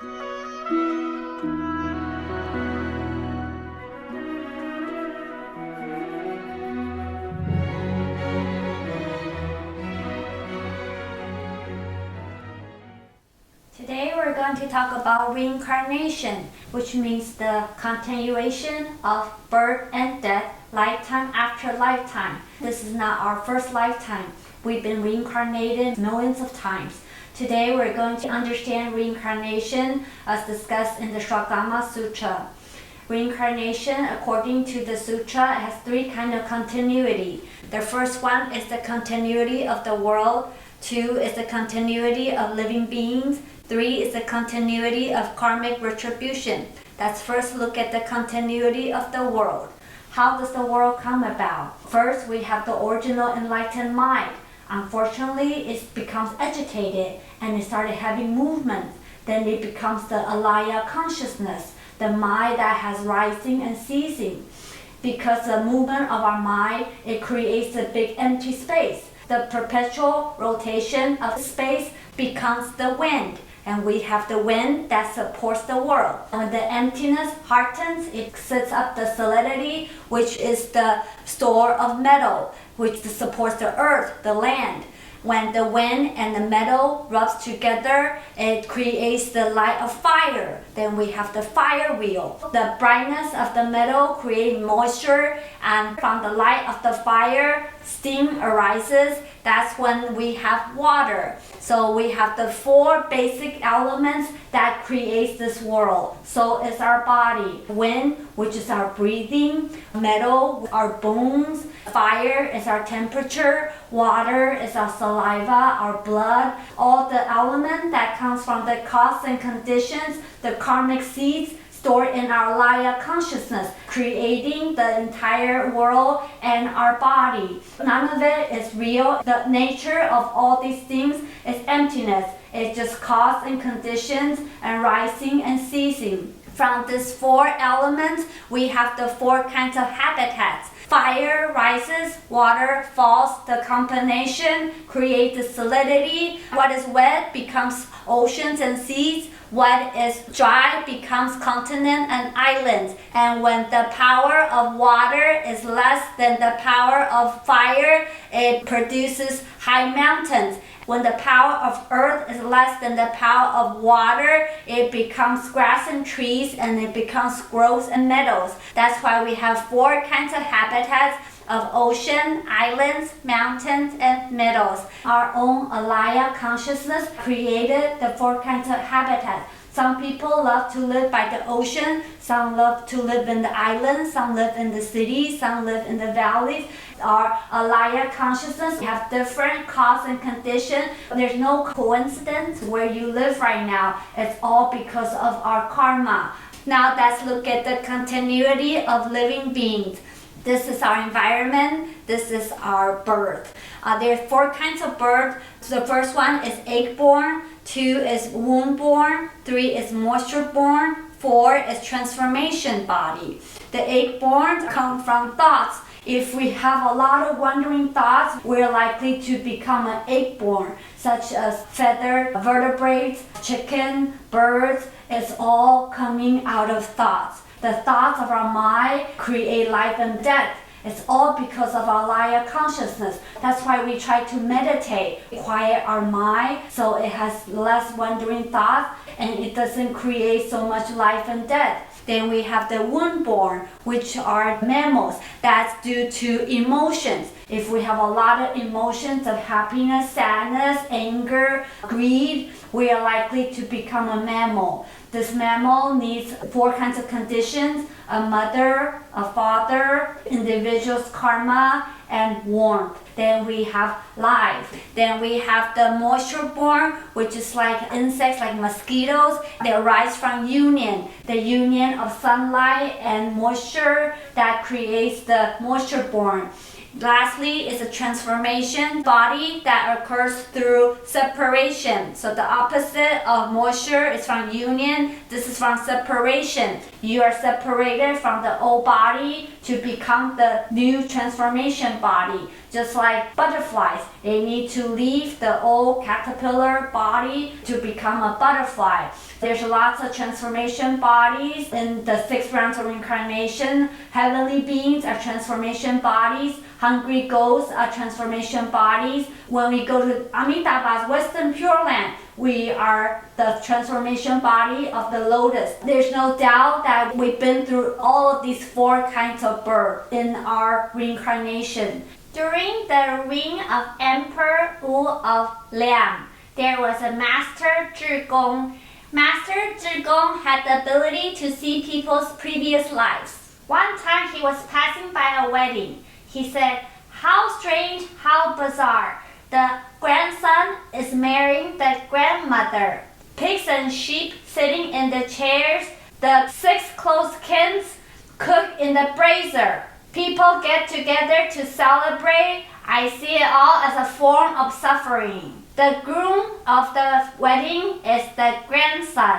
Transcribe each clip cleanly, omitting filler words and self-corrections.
Today we're going to talk about reincarnation, which means the continuation of birth and death, lifetime after lifetime. This is not our first lifetime. We've been reincarnated millions of times. Today we're going to understand reincarnation as discussed in the Shraddhamma Sutra. Reincarnation, according to the sutra, has three kinds of continuity. The first one is the continuity of the world. 2 is the continuity of living beings. 3 is the continuity of karmic retribution. Let's first look at the continuity of the world. How does the world come about? First, we have the original enlightened mind. Unfortunately, it becomes agitated and it started having movement. Then it becomes the alaya consciousness, the mind that has rising and ceasing. Because the movement of our mind, it creates a big empty space. The perpetual rotation of space becomes the wind, and we have the wind that supports the world. When the emptiness hardens, it sets up the solidity, which is the store of metal, which supports the earth, the land. When the wind and the metal rubs together, it creates the light of fire. Then we have the fire wheel. The brightness of the metal creates moisture, and from the light of the fire, steam arises. That's when we have water. So we have the 4 basic elements that creates this world. So is our body. Wind, which is our breathing. Metal, our bones. Fire is our temperature. Water is our saliva, our blood. All the elements that comes from the cause and conditions, the karmic seeds stored in our Laya consciousness, creating the entire world and our body. None of it is real. The nature of all these things is emptiness. It's just cause and conditions and rising and ceasing. From these 4 elements, we have the 4 kinds of habitats. Fire rises, water falls. The combination creates the solidity. What is wet becomes oceans and seas. What is dry becomes continent and islands. And when the power of water is less than the power of fire, it produces high mountains. When the power of earth is less than the power of water, it becomes grass and trees, and it becomes growths and meadows. That's why we have 4 kinds of habitats of ocean, islands, mountains, and meadows. Our own alaya consciousness created the 4 kinds of habitats. Some people love to live by the ocean, some love to live in the islands, some live in the cities, some live in the valleys. Our alaya consciousness have different cause and condition. There's no coincidence where you live right now. It's all because of our karma. Now let's look at the continuity of living beings. This is our environment. This is our birth. There are 4 kinds of birth. So the first one is egg-born. 2 is womb-born. 3 is moisture-born. 4 is transformation body. The egg-born come from thoughts. If we have a lot of wandering thoughts, we're likely to become an egg-born, such as feathered vertebrates, chicken, birds. It's all coming out of thoughts. The thoughts of our mind create life and death. It's all because of our Laya consciousness. That's why we try to meditate, quiet our mind so it has less wandering thoughts and it doesn't create so much life and death. Then we have the womb-born, which are mammals. That's due to emotions. If we have a lot of emotions of happiness, sadness, anger, greed, we are likely to become a mammal. This mammal needs 4 kinds of conditions: a mother, a father, individual's karma, and warmth. Then we have life. Then we have the moisture-born, which is like insects, like mosquitoes. They arise from union, the union of sunlight and moisture that creates the moisture-born. Lastly is a transformation body that occurs through separation. So the opposite of moisture is from union. This is from separation. You are separated from the old body to become the new transformation body. Just like butterflies, they need to leave the old caterpillar body to become a butterfly. There's lots of transformation bodies in the 6 rounds of reincarnation. Heavenly beings are transformation bodies. Hungry ghosts are transformation bodies. When we go to Amitabha's Western Pure Land, we are the transformation body of the lotus. There's no doubt that we've been through all of these 4 kinds of birth in our reincarnation. During the reign of Emperor Wu of Liang, there was a Master Zhigong. Master Zhigong had the ability to see people's previous lives. One time he was passing by a wedding. He said, "How strange, how bizarre. The grandson is marrying the grandmother. Pigs and sheep sitting in the chairs. The 6 close kins cook in the brazier. People get together to celebrate. I see it all as a form of suffering." The groom of the wedding is the grandson.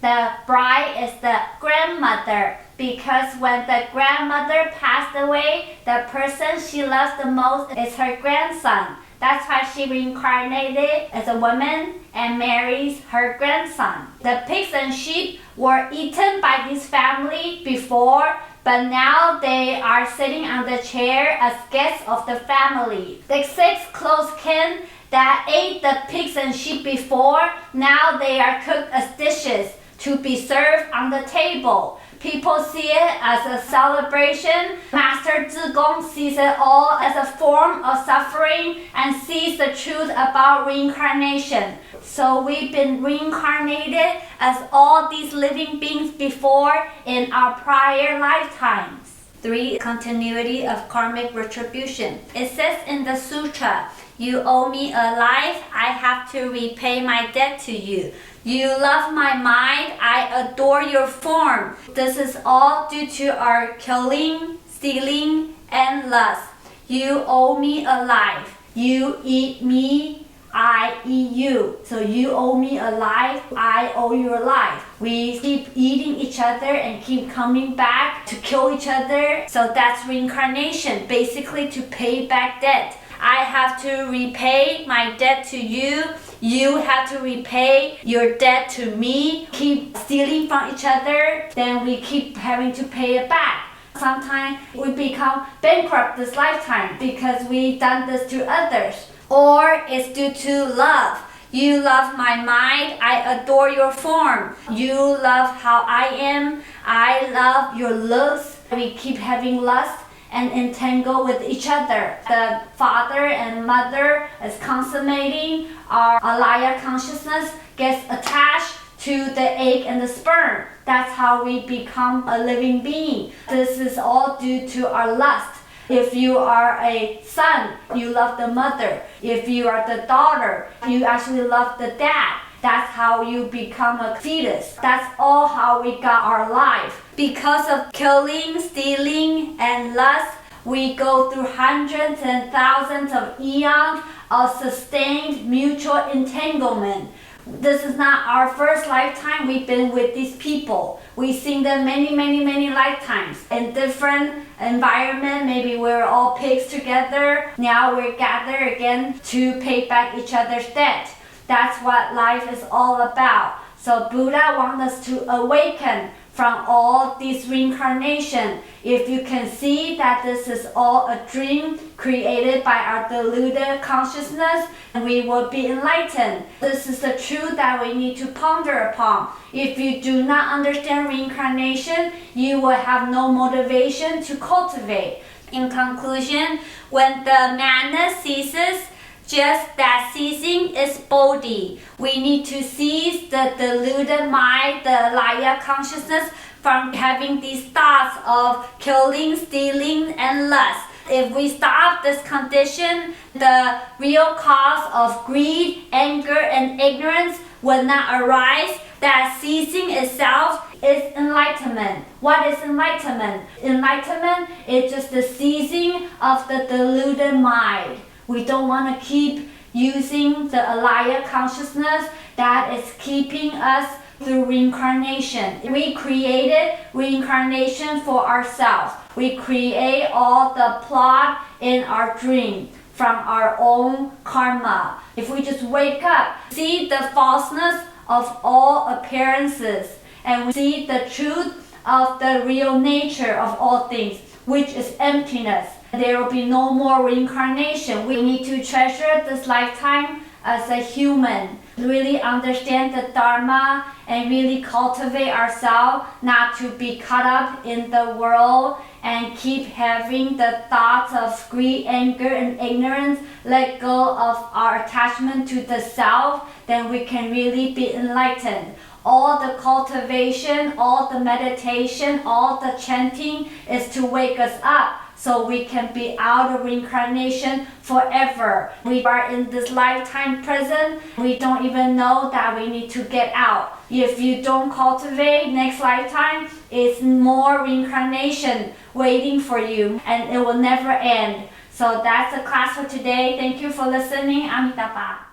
The bride is the grandmother, because when the grandmother passed away, the person she loves the most is her grandson. That's why she reincarnated as a woman and marries her grandson. The pigs and sheep were eaten by this family before, but now they are sitting on the chair as guests of the family. The 6 close kin that ate the pigs and sheep before, now they are cooked as dishes to be served on the table. People see it as a celebration. Master Zhigong sees it all as a form of suffering and sees the truth about reincarnation. So we've been reincarnated as all these living beings before in our prior lifetimes. 3. Continuity of karmic retribution. It says in the sutra, "You owe me a life, I have to repay my debt to you. You love my mind, I adore your form." This is all due to our killing, stealing, and lust. You owe me a life. You eat me, I eat you. So you owe me a life, I owe you a life. We keep eating each other and keep coming back to kill each other. So that's reincarnation, basically to pay back debt. I have to repay my debt to you. You have to repay your debt to me. Keep stealing from each other, then we keep having to pay it back. Sometimes we become bankrupt this lifetime because we've done this to others. Or it's due to love. You love my mind, I adore your form. You love how I am, I love your looks. We keep having lust and entangle with each other. The father and mother is consummating, our alaya consciousness gets attached to the egg and the sperm. That's how we become a living being. This is all due to our lust. If you are a son, you love the mother. If you are the daughter, you actually love the dad. That's how you become a fetus. That's all how we got our life. Because of killing, stealing, and lust, we go through hundreds and thousands of eons of sustained mutual entanglement. This is not our first lifetime we've been with these people. We've seen them many lifetimes in different environment. Maybe we're all pigs together. Now we're gathered again to pay back each other's debt. That's what life is all about. So Buddha wants us to awaken from all this reincarnation. If you can see that this is all a dream created by our deluded consciousness, we will be enlightened. This is the truth that we need to ponder upon. If you do not understand reincarnation, you will have no motivation to cultivate. In conclusion, when the madness ceases, just that ceasing is bodhi. We need to seize the deluded mind, the alaya consciousness, from having these thoughts of killing, stealing, and lust. If we stop this condition, the real cause of greed, anger, and ignorance will not arise. That ceasing itself is enlightenment. What is enlightenment? Enlightenment is just the ceasing of the deluded mind. We don't want to keep using the alaya consciousness that is keeping us through reincarnation. We created reincarnation for ourselves. We create all the plot in our dream from our own karma. If we just wake up, see the falseness of all appearances, and we see the truth of the real nature of all things, which is emptiness, there will be no more reincarnation. We need to treasure this lifetime as a human, really understand the Dharma and really cultivate ourselves not to be caught up in the world and keep having the thoughts of greed, anger, and ignorance. Let go of our attachment to the self, then we can really be enlightened. All the cultivation, all the meditation, all the chanting is to wake us up so we can be out of reincarnation forever. We are in this lifetime present. We don't even know that we need to get out. If you don't cultivate next lifetime, it's more reincarnation waiting for you and it will never end. So that's the class for today. Thank you for listening. Amitabha.